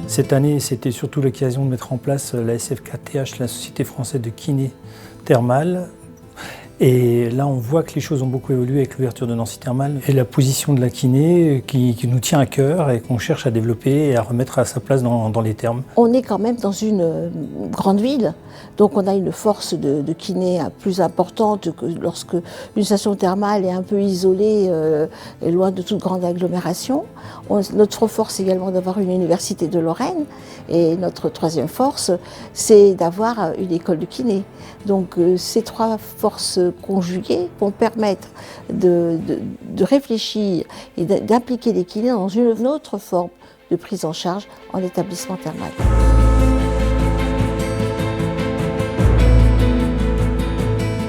Cette année, c'était surtout l'occasion de mettre en place la SFKTH, la Société française de kiné thermale. Et là, on voit que les choses ont beaucoup évolué avec l'ouverture de Nancy Thermal et la position de la kiné qui nous tient à cœur et qu'on cherche à développer et à remettre à sa place dans les thermes. On est quand même dans une grande ville, donc on a une force de kiné plus importante que lorsque une station thermale est un peu isolée et loin de toute grande agglomération. Notre force également d'avoir une université de Lorraine et notre troisième force, c'est d'avoir une école de kiné. Donc ces trois forces conjuguées vont permettre de réfléchir et d'impliquer les kinés dans une autre forme de prise en charge en établissement thermal.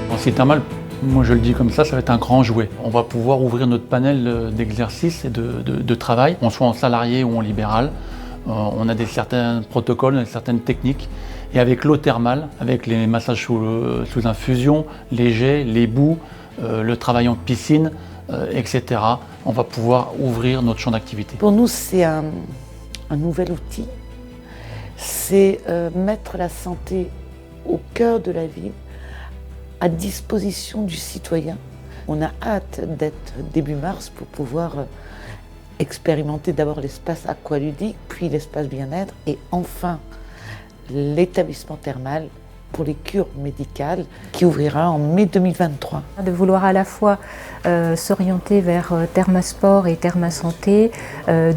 Nancy Thermal, moi je le dis comme ça va être un grand jouet. On va pouvoir ouvrir notre panel d'exercices et de travail, qu'on soit en salarié ou en libéral. On a certains protocoles, certaines techniques. Et avec l'eau thermale, avec les massages sous infusion, les jets, les boues, le travail en piscine, etc., on va pouvoir ouvrir notre champ d'activité. Pour nous, c'est un nouvel outil. C'est mettre la santé au cœur de la ville, à disposition du citoyen. On a hâte d'être début mars pour pouvoir expérimenter d'abord l'espace aqualudique, puis l'espace bien-être et enfin l'établissement thermal pour les cures médicales qui ouvrira en mai 2023. De vouloir à la fois s'orienter vers Thermasport et Thermasanté,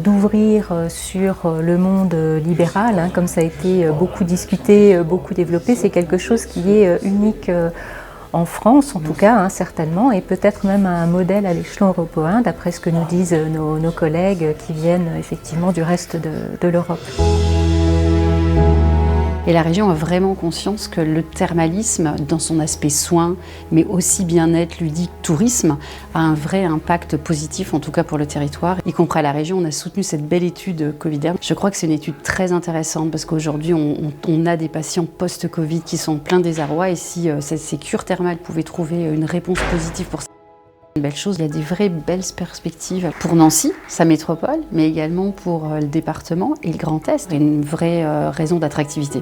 d'ouvrir sur le monde libéral, comme ça a été beaucoup discuté, beaucoup développé, c'est quelque chose qui est unique en France en tout cas, certainement, et peut-être même un modèle à l'échelon européen, d'après ce que nous disent nos collègues qui viennent effectivement du reste de l'Europe. Et la région a vraiment conscience que le thermalisme, dans son aspect soin, mais aussi bien-être, ludique, tourisme, a un vrai impact positif, en tout cas pour le territoire. Y compris à la région, on a soutenu cette belle étude Coviderm. Je crois que c'est une étude très intéressante parce qu'aujourd'hui, on a des patients post-Covid qui sont pleins de désarroi et si ces cures thermales pouvaient trouver une réponse positive pour ça, une belle chose. Il y a des vraies belles perspectives pour Nancy, sa métropole, mais également pour le département et le Grand Est. Une vraie raison d'attractivité.